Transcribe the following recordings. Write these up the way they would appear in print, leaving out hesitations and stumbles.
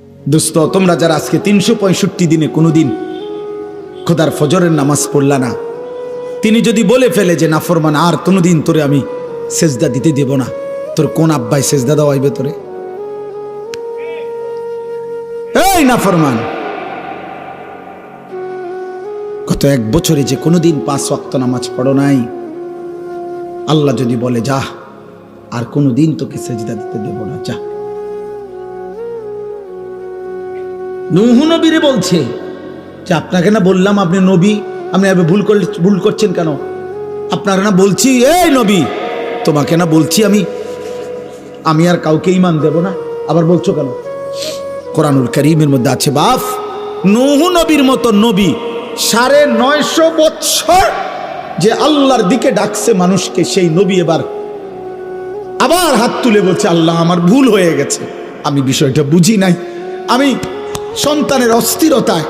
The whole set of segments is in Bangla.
দোস্ত, তোমরা যারা আজকে 365 দিনে কোনোদিন খোদার ফজরের নামাজ পড়লা না, তিনি যদি বলে ফেলে যে নাফরমান আর কোনোদিন তোরে আমি সেজদা দিতে দেব না, তোর কোন আব্বাই সেজদা দেওয়াইবে তোরে? এই নাফরমান, গত 1 বছরে যে কোনোদিন 5 ওয়াক্ত নামাজ পড়ো নাই, আল্লাহ যদি বলে যা আর কোনোদিন তোকে সেজদা দিতে দেব না, যা। নূহ নবীরে বলছে যে আপনাকে না বললাম আপনি নবী, আপনি ভুল করছেন কেন? আপনারা না বলছি এই নবী, তোমাকে না বলছি আমি আর কাউকে ঈমান দেব না, আবার বলছো কেন? কোরআনুল কারীমের মধ্যে আছে বাপ, নূহ নবীর মতো নবী 950 বছর যে আল্লাহর দিকে ডাকছে মানুষকে, সেই নবী এবার আবার হাত তুলে বলছে আল্লাহ আমার ভুল হয়ে গেছে, আমি বিষয়টা বুঝি নাই, আমি সন্তানের অস্থিরতায়,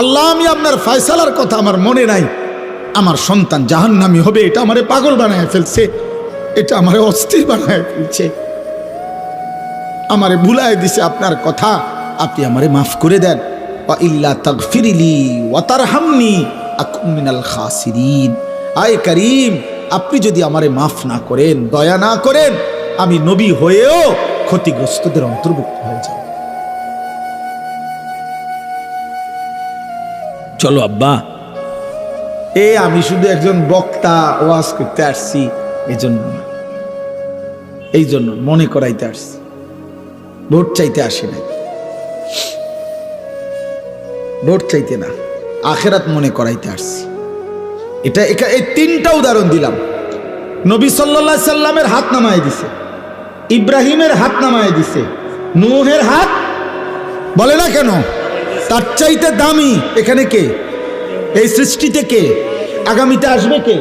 আল্লাহ আমি আপনার ফয়সালার কথা আমার মনে নাই, আমার সন্তান জাহান্নামী হবে, এটা আমারে পাগল বানায় ফেলছে, এটা আমারে অস্থির বানায় ফেলছে, আমারে ভুলায় দিছে আপনার কথা, আপনি আমারে মাফ করে দেন। ওয়া ইল্লা তাগফিরলি ওয়া তারহামনি আকুম মিনাল খাসিরিন। আয় করিম, আপনি যদি আমারে মাফ না করেন, দয়া না করেন, আমি নবী হয়েও ক্ষতিগ্রস্তদের অন্তর্ভুক্ত হয়ে যাব। চলো আব্বা, আমি শুধু একজন বক্তা, ওয়াজ করতে আসছি, এই জন্য মনে করাইতে আসছি, ভোট চাইতে আসি না, ভোট চাইতে না, আখেরাত মনে করাইতে আসছি। এই 3টা উদাহরণ দিলাম। নবী সাল্লাল্লাহু আলাইহি সাল্লামের হাত নামায় দিছে, ইব্রাহিমের হাত নামায় দিছে, নূহের হাত বলে না কেন? তার চাইতে দামি এখানে কে? এই সৃষ্টিতে কে? আগামীতে আসবে কে?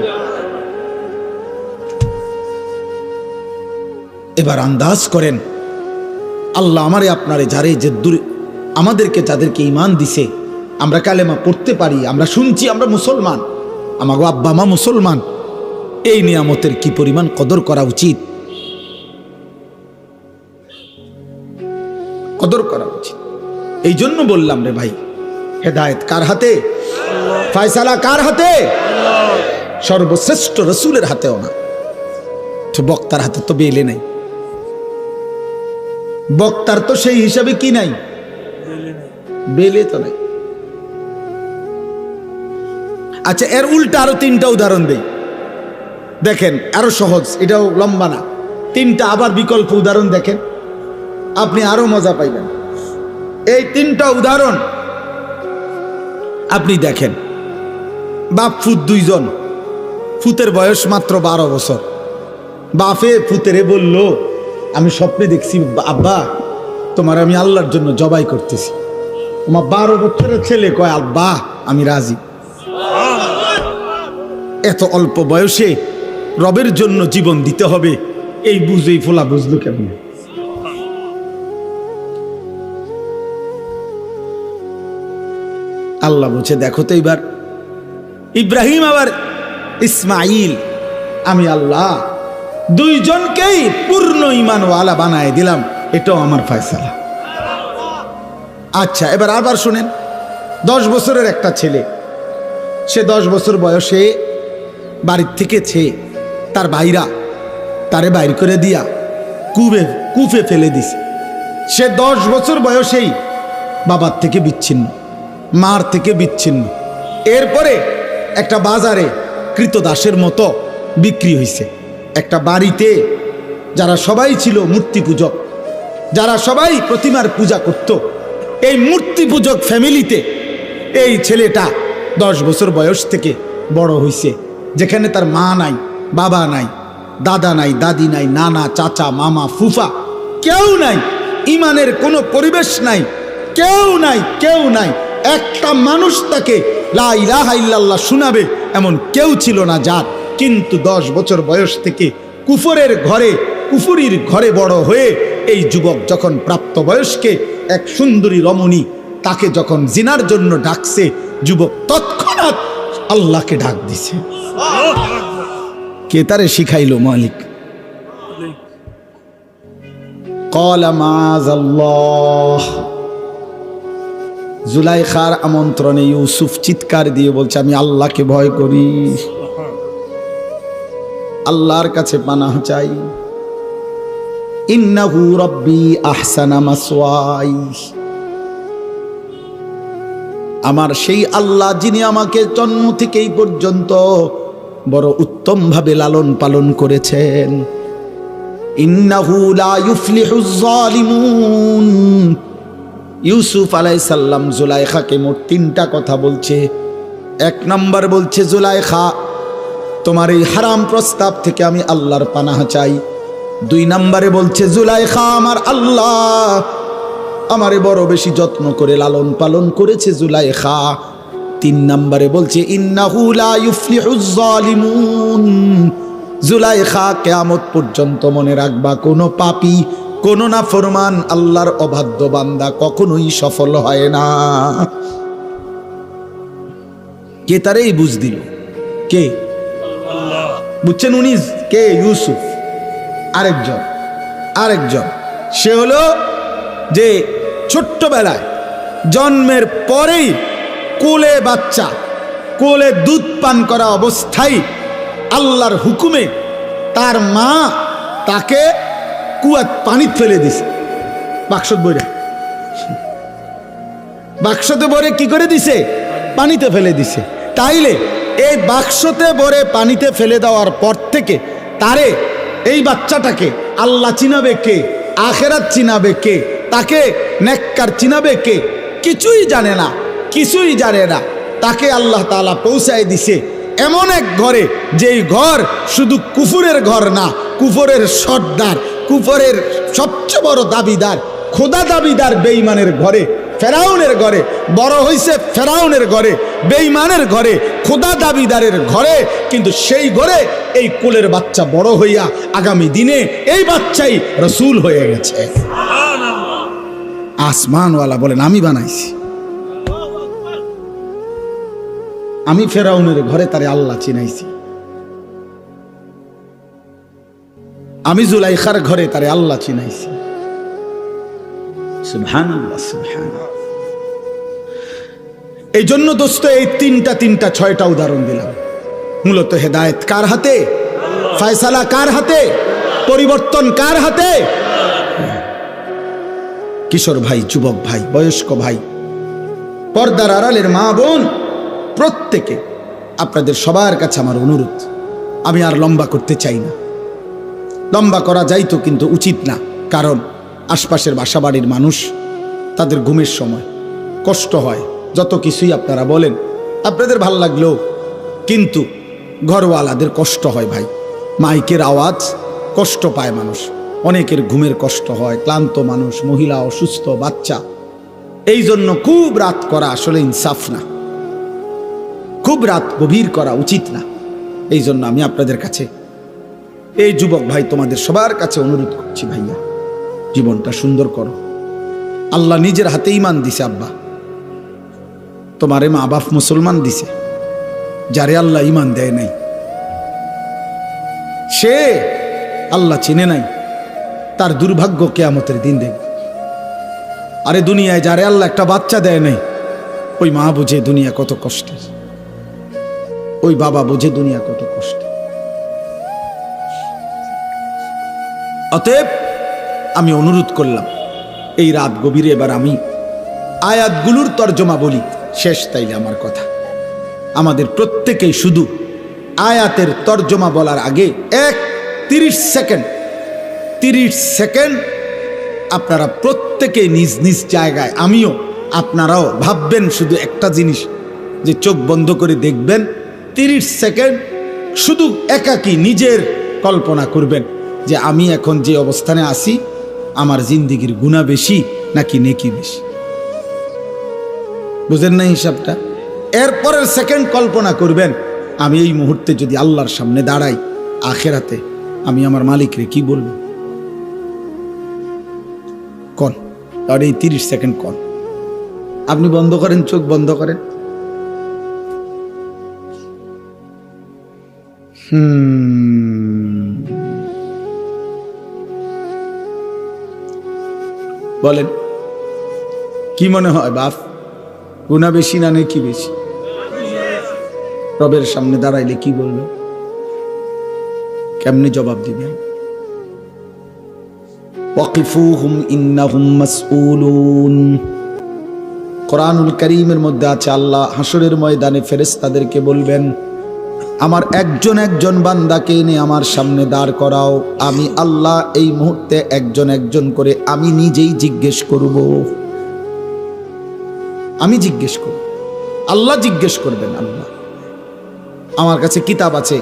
এবার আন্দাজ করেন, আল্লাহ আমারে আপনারে যারে যে আমাদেরকে যাদেরকে ঈমান দিছে, আমরা কালেমা পড়তে পারি, আমরা শুনছি, আমরা মুসলমান, আমাগো আব্বা মা মুসলমান, এই নিয়ামতের কি পরিমাণ কদর করা উচিত, কদর করা উচিত। এই জন্য বললাম রে ভাই, হেদায়েত কার হাতে? ফয়সালা কার হাতে? সর্বশ্রেষ্ঠ রাসূলের হাতেও না, তো বক্তার হাতে তো বেলে নাই, বক্তার তো সেই হিসাবে কি নাই, বেলে তো নাই। আচ্ছা, এর উল্টা আরো 3টা উদাহরণ দেই, দেখেন আরো সহজ, এটাও লম্বা না, 3টা আবার বিকল্প উদাহরণ দেখেন, আপনি আরো মজা পাইবেন। এই 3টা উদাহরণ আপনি দেখেন। বাপ ফুত 2 জন, ফুতের বয়স মাত্র 12 বছর। বাপে ফুতেরে বলল আমি স্বপ্নে দেখছি আব্বা তোমার আমি আল্লাহর জন্য জবাই করতেছি। তোমার 12 বছরের ছেলে কয় আব্বা আমি রাজি। এত অল্প বয়সে রবের জন্য জীবন দিতে হবে, এই বুঝেই ফোলা বুঝলো কেমন? আল্লাহ বলছে দেখো তো এবার ইব্রাহিম আবার ইসমাইল, আমি আল্লাহ 2 জনকেই পূর্ণ ঈমানওয়ালা বানায় দিলাম, এটাও আমার ফয়সালা। আচ্ছা, এবার আবার শুনেন, 10 বছরের একটা ছেলে, সে 10 বছর বয়সে বাড়ির থেকে তার ভাইরা তারে বাইর করে দিয়া কূপে ফেলে দিছে। সে 10 বছর বয়সেই বাবার থেকে বিচ্ছিন্ন, মার থেকে বিচ্ছিন্ন। এরপরে একটা বাজারে কৃতদাসের মতো বিক্রি হয়েছে। একটা বাড়িতে যারা সবাই ছিল মূর্তি পূজক, যারা সবাই প্রতিমার পূজা করত, এই মূর্তি পূজক ফ্যামিলিতে এই ছেলেটা 10 বছর বয়স থেকে বড় হয়েছে, যেখানে তার মা নাই, বাবা নাই, দাদা নাই, দাদি নাই, নানা, চাচা, মামা, ফুফা কেউ নাই, ঈমানের কোনো পরিবেশ নাই, কেউ নাই। একটা মানুষ তাকে লা ইলাহা ইল্লাল্লাহ শোনাবে এমন কেউ ছিল না যার। কিন্তু 10 বছর বয়স থেকে কুফুরির ঘরে বড় হয়ে এই যুবক যখন প্রাপ্তবয়স্কে এক সুন্দরী রমণী তাকে যখন জিনার জন্য ডাকছে, যুবক তৎক্ষণাৎ আল্লাহকে ডাক দিছে। কে তারে শিখাইলো? মালিক। ক্বালা মাআযাল্লাহ। জুলাইখার আমন্ত্রণে ইউসুফ চিৎকার দিয়ে বলছে, আমি আল্লাহকে ভয় করি, আল্লাহর কাছে পানাহ চাই। ইন্নাহু রাব্বি আহসানা মাসওয়াই, আমার সেই আল্লাহ যিনি আমাকে জন্ম থেকে এই পর্যন্ত বড় উত্তম ভাবে লালন পালন করেছেন। ইন্নাহু লা ইউফলিহুজ যালিমুন। ইউসুফ আলাইহিস সালাম জুলাইখাকে মোট 3টা কথা বলছে। 1 নাম্বার বলছে, জুলাইখা তোমার এই হারাম প্রস্তাব থেকে আমি আল্লাহর পানাহ চাই। 2 নম্বরে বলছে, জুলাইখা আমার আল্লাহ আমারে বড় বেশি যত্ন করে লালন পালন করেছে জুলাইখা। 3 নম্বরে বলছে, ইন্নাহু লা ইউফলিহুজ যালিমুন। জুলাইখা কিয়ামত পর্যন্ত মনে রাখবা, কোনো পাপী, কোনো নাফরমান আল্লাহর অবাধ্য বান্দা কখনোই সফল হয় না। কে তারে এই বুঝ দিল? কে? বুঝছেন উনি কে? ইউসুফ। আরেকজন সে হলো যে ছোট্টবেলায় জন্মের পরেই কোলে বাচ্চা, কোলে দুধ পান করা অবস্থায় আল্লাহর হুকুমে তার মা তাকে কুয়াত পানি ফেলে দিছে। বাক্সতে ভরে কি করে দিছে? পানিতে ফেলে দিছে। তাইলে এই বাক্সতে ভরে পানিতে ফেলে দেওয়ার পর থেকে তারে, এই বাচ্চাটাকে আল্লাহ চিনাবে কে? আখেরাত চিনাবে কে? তাকে নেককার চিনাবে কে? কিছুই জানে না। তাকে আল্লাহ তাআলা পৌঁছায় দিছে এমন এক ঘরে, যেই ঘর শুধু কুফুরের ঘর না, কুফরের সর্দার, কুফরের সবচেয়ে বড় দাবিদার, খোদা দাবিদার বেঈমানের ঘরে, ফেরাউনের ঘরে বড় হইছে, ফেরাউনের ঘরে, বেঈমানের ঘরে, খোদা দাবিদারের ঘরে। কিন্তু সেই ঘরে এই কোলের বাচ্চা বড় হইয়া আগামী দিনে এই বাচ্চাই রাসূল হয়ে গেছে। আসমানওয়ালা বলেন, আমি বানাইছি। আমি ফেরাউনের ঘরে তারে আল্লাহ চিনাইছি। আমি জুলাইখার ঘরে তারে আল্লাহ চিনাইছি। সুবহানাল্লাহ, সুবহানাল্লাহ। এই জন্য দোস্ত এই তিনটা 6টা উদাহরণ দিলাম। মূলত হেদায়েত কার হাতে? ফয়সালা কার হাতে? পরিবর্তন কার হাতে? কিশোর ভাই, যুবক ভাই, বয়স্ক ভাই, পর্দার আড়ালের মা বোন, প্রত্যেকে আপনাদের সবার কাছে আমার অনুরোধ, আমি আর লম্বা করতে চাই না। লম্বা করা যাইতো কিন্তু উচিত না, কারণ আশপাশের বাসাবাড়ির মানুষ, তাদের ঘুমের সময় কষ্ট হয়। যত কিছুই আপনারা বলেন, আপনাদের ভাল লাগলেও কিন্তু ঘরওয়ালাদের কষ্ট হয় ভাই। মাইকের আওয়াজ কষ্ট পায় মানুষ, অনেকের ঘুমের কষ্ট হয়, ক্লান্ত মানুষ, মহিলা, অসুস্থ, বাচ্চা। এই জন্য খুব রাত করা আসলে ইনসাফ না, খুব রাত গভীর করা উচিত না। এই জন্য আমি আপনাদের কাছে, এই যুবক ভাই, তোমাদের সবার কাছে অনুরোধ করছি, ভাইয়া জীবনটা সুন্দর করো। আল্লাহ নিজের হাতে ঈমান দিছে। আব্বা, তোমারে মা বাপ মুসলমান দিছে। যারে আল্লাহ ঈমান দেয় নাই, সে আল্লাহ চিনে নাই, তার দুর্ভাগ্য কিয়ামতের দিন দেখবে। আরে দুনিয়ায় যারে আল্লাহ একটা বাচ্চা দেয় নাই, ওই মা বুঝে দুনিয়া কত কষ্টের, ওই বাবা বুঝে দুনিয়া কত কষ্টের। অতএব আমি অনুরোধ করলাম, এই রাত গভীরে এবার আমি আয়াতগুলোর তর্জমা বলি শেষ। তাইলে আমার কথা, আমাদের প্রত্যেকেই শুধু আয়াতের তর্জমা বলার আগে 30 সেকেন্ড আপনারা প্রত্যেকেই নিজ নিজ জায়গায়, আমিও, আপনারাও ভাববেন শুধু একটা জিনিস, যে চোখ বন্ধ করে দেখবেন। 30 সেকেন্ড শুধু একাকী নিজের কল্পনা করবেন যে আমি এখন যে অবস্থানে আছি, আমার জিন্দেগির গুনাহ বেশি নাকি নেকি বেশি। বুঝেন না হিসাবটা? এরপরের সেকেন্ড কল্পনা করবেন, আমি এই মুহূর্তে যদি আল্লাহর সামনে দাঁড়াই আখেরাতে, আমি আমার মালিকরে কি বলবো? কোন আর এই 30 সেকেন্ড কোন? আপনি বন্ধ করেন, চোখ বন্ধ করেন। বলেন কি মনে হয় বাপ, গুনাহ বেশি না নেকি বেশি? রবের সামনে দাঁড়াইলে কি বলবে, কেমনে জবাব দিবেন? ওয়াকিফুহুম ইন্নাহুম মাসউলুন। কোরআনুল কারীমের মধ্যে আছে আল্লাহ হাসরের ময়দানে ফেরেশতাদেরকে বলবেন, আমার একজন একজন বান্দাকে এনে আমার সামনে দাঁড় করাও, আমি আল্লাহ এই মুহূর্তে একজন একজন করে আমি নিজেই জিজ্ঞেস করব। আমি জিজ্ঞেস করব, আল্লাহ জিজ্ঞেস করবেন। আল্লাহ, আমার কাছে কিতাব আছে,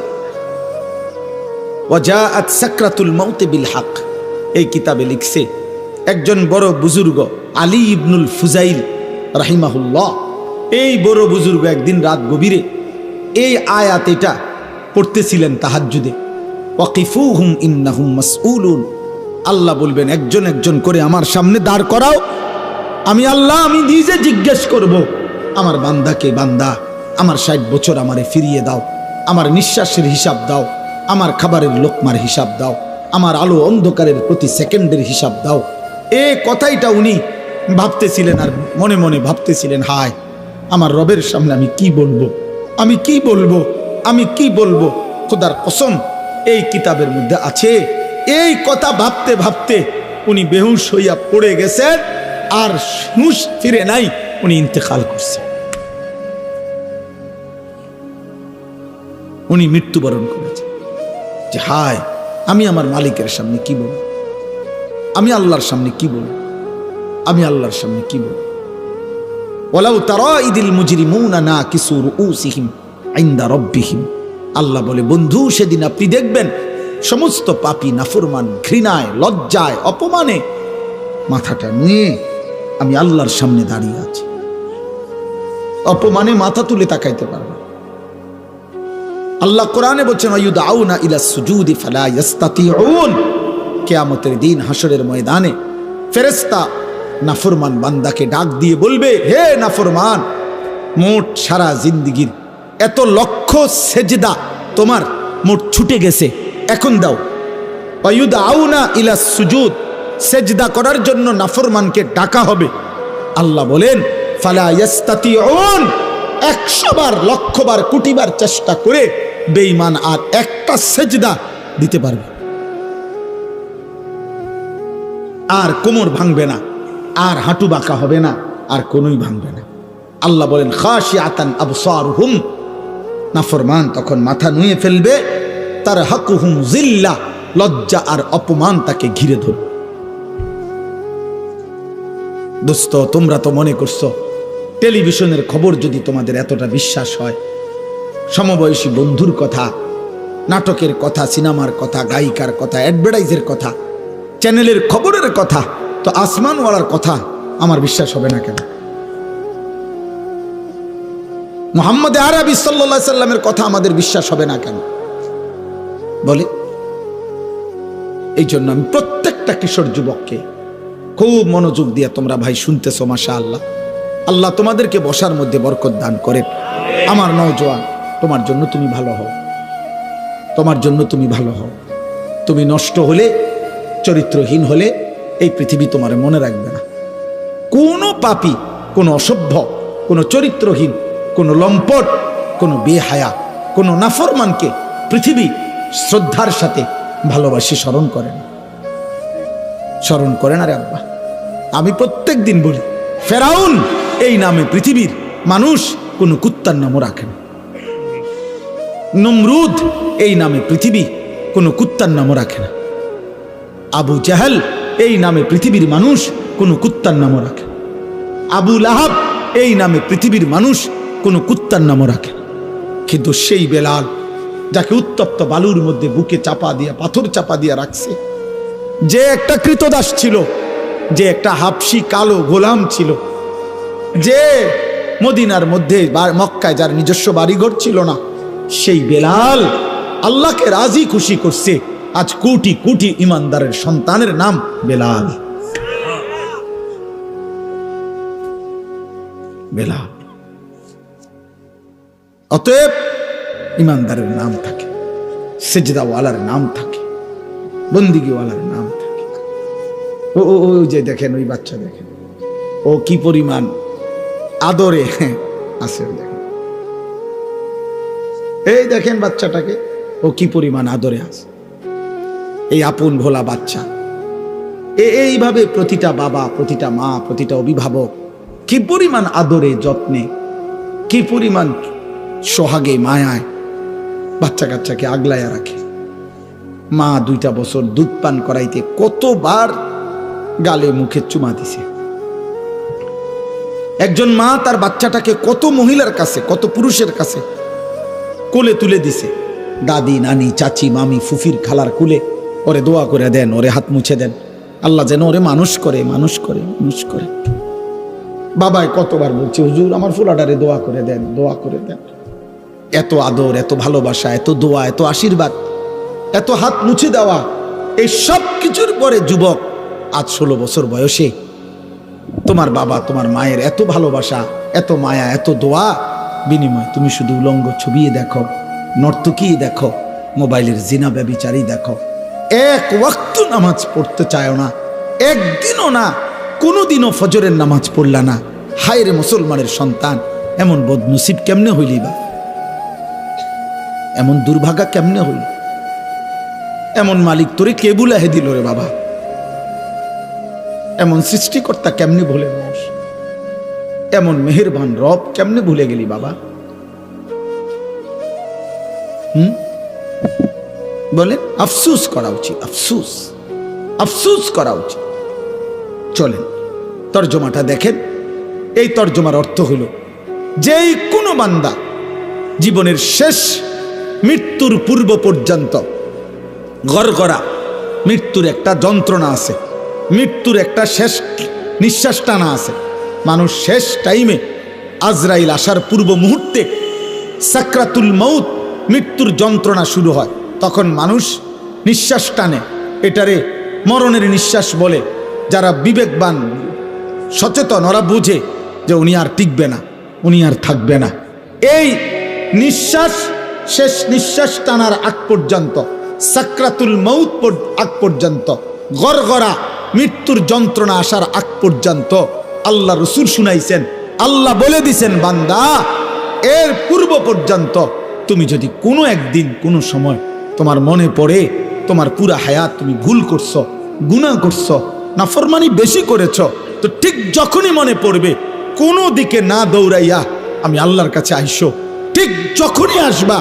ওয়াজাআত সাকরাতুল মাউত বিল হক, এই কিতাবে লিখছে একজন বড় বুজুর্গ আলী ইবনুল ফুজাইল রাহিমাহুল্লাহ, এই বড় বুজুর্গ একদিন রাত গভীরে এই আয়াত এটা পড়তেছিলেন তাহাজ্জুদে, ওয়াকিফুহুম ইন্নাহুম মাসউলুন। আল্লাহ বলবেন একজন একজন করে আমার সামনে দাঁড় করাও, আমি আল্লাহ আমি নিজে জিজ্ঞেস করব আমার বান্দাকে, বান্দা আমার 60 বছর আমারে ফিরিয়ে দাও, আমার নিঃশ্বাসের হিসাব দাও, আমার খাবারের লোকমার হিসাব দাও, আমার আলো অন্ধকারের প্রতি সেকেন্ডের হিসাব দাও। এই কথাইটা উনি ভাবতেছিলেন আর মনে মনে ভাবতেছিলেন, হায় আমার রবের সামনে আমি কি বলবো, আমি কি বলবো, আমি কি বলবো। খোদার কসম এই কিতাবের মধ্যে আছে, এই কথা ভাবতে ভাবতে উনি বেহুশ হইয়া পড়ে গেছেন, আর হুঁশ ফিরে নাই, উনি ইন্তেকাল করছে, উনি মৃত্যুবরণ করেছে। যে হায় আমি আমার মালিকের সামনে কি বলবো, আমি আল্লাহর সামনে কি বলবো, আমি আল্লাহর সামনে কি বলবো। ওয়ালাউ তারা ইদিল মুজরিমুনা নাকিসু রুউসিহিম ইনদা রাব্বিহিম, আল্লাহ বলে বন্ধু সেদিন আপনি দেখবেন সমস্ত পাপী নাফরমান ঘৃণায় লজ্জায় অপমানে মাথাটা নিয়ে আমি আল্লাহর সামনে দাঁড়িয়ে আছি, অপমানে মাথা তুলে তাকাইতে পারবে। আল্লাহ কোরআনে বলছেন আয়ুদাউনা ইলাস সুজুদি ফালা ইস্তাতিউন, কিয়ামতের দিন হাসরের ময়দানে ফেরেশতা নাফরমান বান্দাকে ডাক দিয়ে বলবে, হে নাফরমান, মোট সারা জিন্দেগীর এত লক্ষ সেজদা তোমার মোট ছুটে গেছে, এখন দাও। আয়ুদাউনা ইলাস সুজুদ, সেজদা করার জন্য নাফরমানকে ডাকা হবে। আল্লাহ বলেন ফালা ইস্তাতিউন, 100 বার, লক্ষ বার, কোটি বার চেষ্টা করে বেঈমান আর একটা সেজদা দিতে পারবে, আর কোমর ভাঙবে না, আর হাঁটু বাঁকা হবে না, আর কোনই ভাঙবে না। আল্লাহ বলেন খাশিআতান আবসারুহুম, নাফরমান তখন মাথা নুয়ে ফেলবে, তার হাকুহুম জিল্লা, লজ্জা আর অপমান তাকে ঘিরে ধরবে। দোস্ত তোমরা তো মনে করছো টেলিভিশনের খবর যদি তোমাদের এতটা বিশ্বাস হয়, সমবয়সী বন্ধুর কথা, নাটকের কথা, সিনেমার কথা, গায়িকার কথা, অ্যাডভার্টাইজের কথা, চ্যানেলের খবরের কথা, তো আসমানওয়ালার কথা আমার বিশ্বাস হবে না কেন? মুহাম্মদ আরবি সাল্লাল্লাহু আলাইহি সাল্লামের কথা আমাদের বিশ্বাস হবে না কেন বলে? এই জন্য আমি প্রত্যেকটা কিশোর যুবককে খুব মনোযোগ দিয়ে তোমরা ভাই শুনতেছো, মাশাআল্লাহ, আল্লাহ তোমাদেরকে বসার মধ্যে বরকত দান করেন। আমার নওজোয়ান, তোমার জন্য তুমি ভালো হও, তোমার জন্য তুমি ভালো হও। তুমি নষ্ট হলে, চরিত্রহীন হলে এই পৃথিবী তোমার মনে রাখবে না। কোনো পাপী, কোনো অসভ্য, কোনো চরিত্রহীন, কোনো লম্পট, কোনো বেহায়া, কোনো নাফরমানকে পৃথিবী শ্রদ্ধার সাথে ভালোবাসি স্মরণ করে না, স্মরণ করে না রে আব্বা। আমি প্রত্যেক দিন বলি, ফেরাউন এই নামে পৃথিবীর মানুষ কোনো কুত্তার নামও রাখে না, নমরুদ এই নামে পৃথিবী কোনো কুত্তার নামও রাখে না, আবু জাহেল এই নামে পৃথিবীর মানুষ কোনো কুত্তার নামও রাখে না, আবু লাহাব এই নামে পৃথিবীর মানুষ কোনো কুত্তার নামও রাখে না। কিন্তু সেই বেলাল, যাকে উত্তপ্ত বালুর মধ্যে বুকে চাপা দিয়ে, পাথর চাপা দিয়ে রাখছে, যে একটা কৃতদাস ছিল, যে একটা হাবশি কালো গোলাম ছিল, যে মদিনার মধ্যে মক্কায় যার নিজস্ব বাড়িঘর ছিল না, সেই বেলাল আল্লাহকে রাজি খুশি করছে। আজ কোটি কোটি ইমানদারের সন্তানের নাম বেলাল। বেলাল। অতএব ইমানদারের নাম থাকে, সেজদাওয়ালার নাম থাকে, বন্দিগিওয়ালার নাম থাকে। ওই যে দেখেন, ওই বাচ্চা দেখেন, ও কি পরিমাণ আদরে আছে। দেখেন, এই দেখেন বাচ্চাটাকে, ও কি পরিমাণ আদরে আছে। এই আপন ভোলা বাচ্চা, এইভাবে প্রতিটা বাবা, প্রতিটা মা, প্রতিটা অভিভাবক কি পরিমাণ আদরে যত্নে, কি পরিমাণ সোহাগে মায়ায় বাচ্চা কাচ্চাকে আগলায়া রাখে। মা 2টা বছর দুধ পান করাইতে কতবার গালে মুখে চুমা দিছে। একজন মা তার বাচ্চাটাকে কত মহিলার কাছে, কত পুরুষের কাছে কোলে তুলে দিছে। দাদি, নানি, চাচি, মামি, ফুফির, খালার কুলে ওরে দোয়া করে দেন, ওরে হাত মুছে দেন, আল্লাহ যেন ওরে মানুষ করে, মানুষ করে, মানুষ করে। বাবাই কতবার বলছে, হুজুর আমার ফুলাডারে দোয়া করে দেন, দোয়া করে দেন। এত আদর, এত ভালোবাসা, এত দোয়া, এত আশীর্বাদ, এত হাত মুছে দেওয়া, এই সব কিছুর পরে যুবক আজ 16 বছর বয়সে তোমার বাবা, তোমার মায়ের এত ভালোবাসা, এত মায়া, এত দোয়া বিনিময় তুমি শুধু উলঙ্গ ছবি দেখো, নর্তকী দেখো, মোবাইলের জিনা ব্যভিচারী দেখো। এক ওয়াক্ত নামাজ পড়তে চায় না, একদিনও না, কোনোদিনও ফজরের নামাজ পড়লা না। হায় রে মুসলমানের সন্তান, এমন বদনসিব কেমনে হইলি বা, এমন দুর্ভাগা কেমনে হইল? এমন মালিক তোরে কে বুলাহে দিল রে বাবা? এমন সৃষ্টিকর্তা কেমনে ভুলে মানুষ? এমন মেহেরবান রব কেমনে ভুলে গেলি বাবা? বলে আফসুস করা উচিত, আফসুস, আফসুস করা উচিত। চলেন তর্জমাটা দেখেন। এই তর্জমার অর্থ হলো, যেই কোনো বান্দা জীবনের শেষ মৃত্যুর পূর্ব পর্যন্ত গড়গড়া মৃত্যুর একটা যন্ত্রণা আছে, মৃত্যুর একটা শেষ নিঃশ্বাস টানা আছে। মানুষ শেষ টাইমে আজরাইল আসার পূর্ব মুহূর্তে সাকরাতুল মউত, মৃত্যুর যন্ত্রণা শুরু হয়, তখন মানুষ নিঃশ্বাস টানে। এটারে মরণের নিঃশ্বাস বলে। যারা বিবেকবান, সচেতন, ওরা বুঝে যে উনি আর টিকবে না, উনি আর থাকবে না। এই নিঃশ্বাস, শেষ নিঃশ্বাস টানার আগ পর্যন্ত, সাকরাতুল মউত আগ পর্যন্ত, গড়গড়া মৃত্যুর যন্ত্রণা আসার আগ পর্যন্ত আল্লাহ রসুল শুনাইছেন, আল্লাহ বলে দিছেন, বান্দা এর পূর্ব পর্যন্ত তুমি যদি কোনো একদিন কোনো সময় তোমার মনে পড়ে তোমার পুরা হায়াত তুমি ভুল করছো, গুনাহ করছো, নাফরমানি বেশি করেছো, তো ঠিক যখনই মনে পড়বে কোনো দিকে না দৌড়াইয়া আমি আল্লাহর কাছে আইসো। ঠিক যখনই আসবা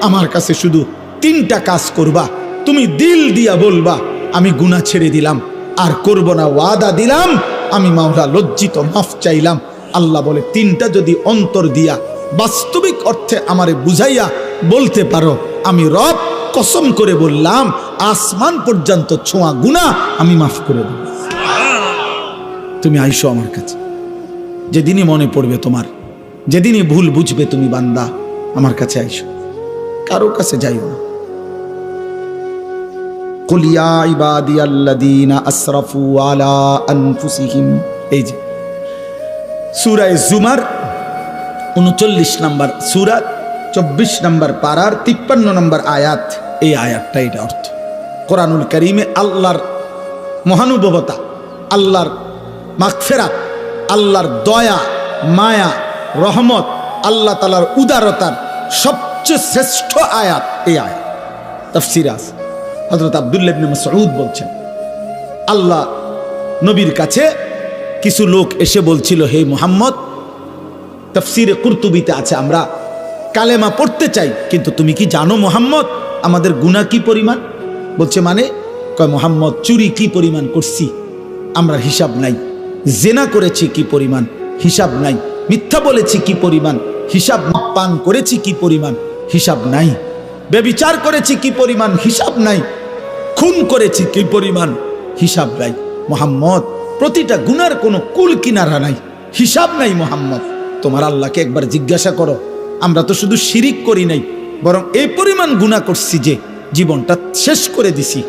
আমার কাছে শুধু 3টা কাজ করবা। তুমি দিল দিয়া বলবা আমি গুনাহ ছেড়ে দিলাম, আর করব না, ওয়াদা দিলাম, আমি মাওলা লজ্জিত, মাফ চাইলাম। আল্লাহ বলে 3টা যদি অন্তর দিয়া বাস্তবিক অর্থে আমারে বুঝাইয়া বলতে পারো, আমি রব কসম করে বললাম আসমান পর্যন্ত ছোঁয়া গুনাহ আমি মাফ করে দেব। তুমি আইসো আমার কাছে, যেদিনই মনে পড়বে তোমার, যেদিনই ভুল বুঝবে তুমি বান্দা, আমার কাছে আইসো, কারো কাছে যাইও না। কুল ইয়া ইবাদিয়াল্লাযীনা আসরাফু আলা আনফুসিহিম, এই যে সূরা জুমার 39 নম্বর সূরা 24 নম্বর পারার 53 নম্বর আয়াত। এই আয়াতটা, এটা অর্থ কোরআনুল কারীমে আল্লাহর মহানুভবতা, আল্লাহর মাগফিরাত, আল্লাহর দয়া, মায়া, রহমত, আল্লাহ তাআলার উদারতার সবচেয়ে শ্রেষ্ঠ আয়াত এই আয়াত। তাফসীরে আছে, হযরত আব্দুল্লাহ ইবনে মাসউদ বলছেন, আল্লাহ নবীর কাছে কিছু লোক এসে বলছিল, হে মুহাম্মদ, তাফসীরে কুরতুবিতে আছে, আমরা কালেমা পড়তে চাই, কিন্তু তুমি কি জানো মুহাম্মদ আমাদের গুনাহ কি পরিমাণ? বলছে মানে? কয় মুহাম্মদ, চুরি কি পরিমাণ করছি আমরা হিসাব নাই, জেনা করেছি কি পরিমাণ হিসাব নাই, মিথ্যা বলেছি কি পরিমাণ হিসাব, পান করেছি কি পরিমাণ হিসাব নাই, ব্যভিচার করেছি কি পরিমাণ হিসাব নাই, খুন করেছি কি পরিমাণ হিসাব নাই। মুহাম্মদ, প্রতিটা গুনার কোনো কুল কিনারা নাই, হিসাব নাই। মুহাম্মদ, তোমার আল্লাহকে একবার জিজ্ঞাসা করো, আমরা তো শুধু শিরিক করি নাই, বরং এই পরিমাণ গুনাহ করছি যে জীবনটা শেষ করে দিছি।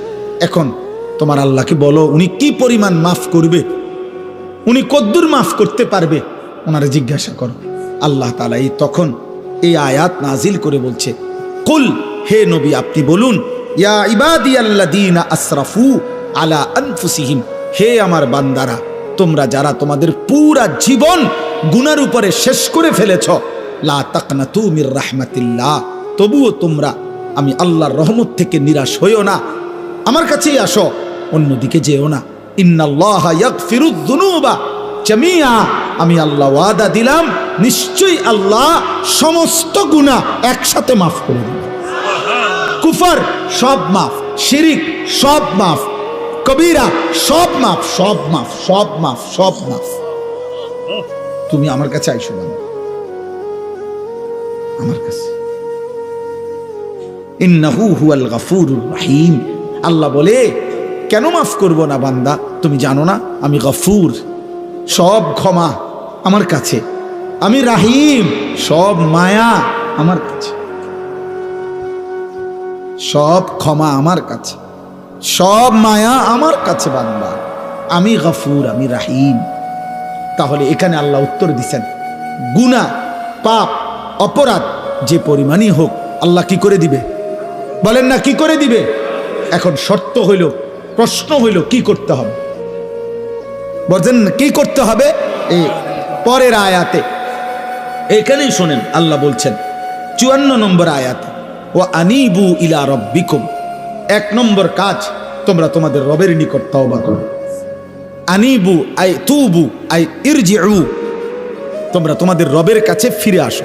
এখন তোমার আল্লাহকে বলো উনি কি পরিমাণ মাফ করবে, উনি কদ্দুর মাফ করতে পারবে, ওনারে জিজ্ঞাসা করো। আল্লাহ তাআলা তখন এই আয়াত নাজিল করে বলছে, কুল, হে নবী আপনি বলুন, ইয়া ইবাদিয়াল্লাযীনা আসরাফু আলা আনফুসিহিম, হে আমার বান্দারা, তোমরা যারা তোমাদের পুরা জীবন গুনার উপরে শেষ করে ফেলেছ, লা তাকনাতু মির রাহমাতিল্লাহ, তবুও তোমরা আমি আল্লাহর রহমত থেকে নিরাশ হইও না, আমার কাছেই আসো, অন্যদিকে যেও না। ইন্নাল্লাহা ইয়াগফিরুয যুনুবা জামিআ, আমি আল্লাহ ওয়াদা দিলাম নিশ্চয়ই আল্লাহ সমস্ত গুনাহ একসাথে মাফ করে দিবেন। কুফর সব মাফ, শিরিক সব মাফ, কবিরা সব মাফ, সব মাফ, সব মাফ, সব মাফ। তুমি আমার কাছে আইসো না, আমার কাছে। ইন্নাহু হুয়াল গাফুরুর রহিম, আল্লাহ বলে কেন মাফ করব না বান্দা, তুমি জানো না আমি গফুর, সব ক্ষমা আমার কাছে, আমি রাহিম, সব মায়া আমার কাছে, সব ক্ষমা আমার কাছে, সব মায়া আমার কাছে বান্দা, আমি গফুর, আমি রাহিম। তাহলে এখানে আল্লাহ উত্তর দিচ্ছেন, গুনাহ পাপ অপরাধ যে পরিমাণই হোক আল্লাহ কি করে দিবে, বলেন না কি করে দিবে। এখন শর্ত হইল, প্রশ্ন হইল কি করতে হবে, বলছেন কি করতে হবে। এই পরের আয়াতে এখানেই শোনেন, আল্লাহ বলছেন 54 নম্বর আয়াতে, ও আনিবু ইলা রব্বিকুম, 1 নম্বর কাজ, তোমরা তোমাদের রবের নিকট তওবা করো। আনিবু আই তুবু আই ইরজিউ, তোমরা তোমাদের রবের কাছে ফিরে আসো,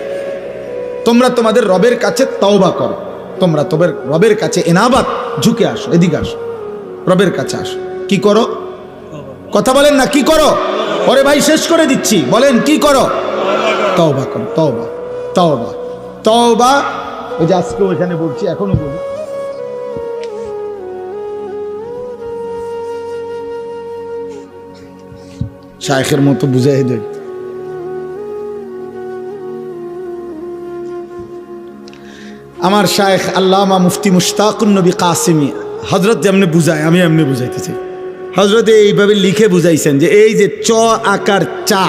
তোমরা তোমাদের রবের কাছে তওবা করো, তোমরা তোমাদের রবের কাছে এনাবাত, ঝুঁকে আসো, এদিকে আসো, রবের কাছে আসো। কি করো, কথা বলেন না কি করো, ওরে ভাই শেষ করে দিচ্ছি, বলেন কি করো, তওবা করো, তওবা, তওবা, তওবা। ওই যে আজকে ওইখানে বলছি, এখনো বলি, শায়েখের মতো বুঝাই দেয়। আমার শায়েখ আল্লামা মুফতি মুশতাকুন নবী কাসিমি হযরত যেমনি বুঝায় আমি এমনি বুঝাইতেছি। হযরত এইভাবে লিখে বুঝাইছেন যে এই যে চ আকার চা,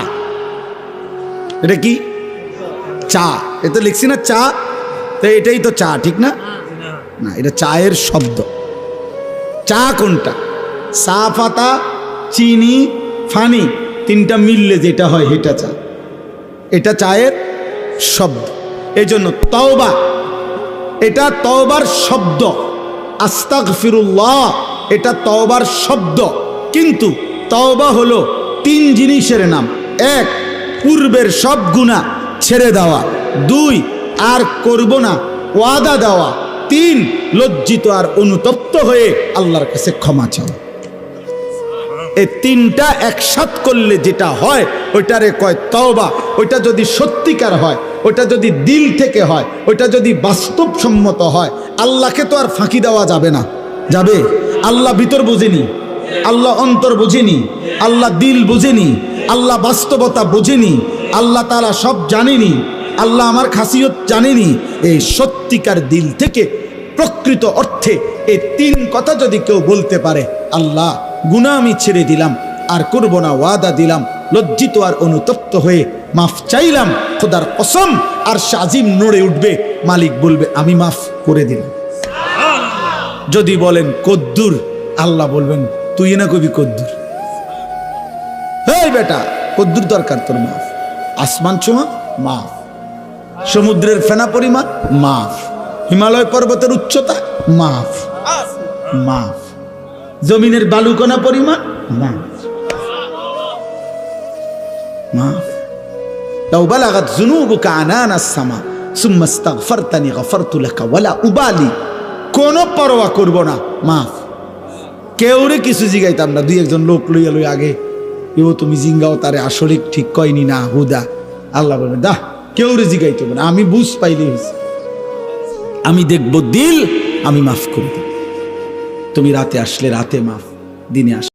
এটা কি চা, এটা লিখছি না চা, তো এটাই তো চা, ঠিক না? না, এটা চায়ের শব্দ। চা কোনটা? চা পাতা, চিনি, ফানি, তিনটা মিললে যেটা হয় এটা চা, এটা চায়ের শব্দ। এই জন্য তওবা, এটা তওবার শব্দ। আস্তাগফিরুল্লাহ, এটা তওবার শব্দ। কিন্তু তওবা হলো 3 জিনিসের নাম। 1, পূর্বের সব গুনাহ ছেড়ে দেওয়া। 2, আর করব না ওয়াদা দেওয়া। 3, লজ্জিত আর অনুতপ্ত হয়ে আল্লাহর কাছে ক্ষমা চাওয়া। এই 3টা একসাথ করলে যেটা হয় ওইটারে কয় তওবা। ওইটা যদি সত্যিকার হয়, ওইটা যদি দিল থেকে হয়, ওইটা যদি বাস্তবসম্মত হয়, আল্লাহকে তো আর ফাঁকি দেওয়া যাবে না। যাবে? আল্লাহ ভিতর বোঝেনি, আল্লাহ অন্তর বোঝেনি, আল্লাহ দিল বোঝেনি, আল্লাহ বাস্তবতা বোঝেনি, আল্লাহ তাআলা সব জানেনি, আল্লাহ আমার খাসিয়ত জানেনি। এই সত্যিকার দিল থেকে প্রকৃত অর্থে এই 3 কথা যদি কেউ বলতে পারে, আল্লাহ গুনাহ আমি ছেড়ে দিলাম, আর করব না ওয়াদা দিলাম, লজ্জিত আর অনুতপ্ত হয়ে মাফ চাইলাম, খোদার কসম আর শাজিম নড়ে উঠবে, মালিক বলবে আমি মাফ করে দিলাম। যদি বলেন কদ্দুর, আল্লাহ বলবেন তুই না কবি কদ্দুর। এই বেটা কদ্দুর দরকার তোর, মাফ। আসমান ছোঁয়া মাফ, সমুদ্রের ফেনা পরিমাণ মাফ, হিমালয় পর্বতের উচ্চতা মাফ, মাফ, জমিনের বালুকণা পরিমাণ মাফ, মাফ। লাউ বালাগাত যুনুবুকা আনানাস সামা সুম্মা ইস্তাগফারতানি গফারতু লাকা ওয়ালা উবালি, কোনো পরোয়া করব না, মাফ। কেউরে কিছু জিগাইতাম না, 2-1 লোক লইয়া লই আগে, এও তুমি জিঙ্গাও তারে আসলে ঠিক কয়নি না হুদা। আল্লাহ বলবেন দা কেউরে জিগাইতে হবে না, আমি বুঝ পাইলেই হয়েছে, আমি দেখব দিল, আমি মাফ করে দেব। তুমি রাতে আসলে রাতে মাফ, দিনে আসলে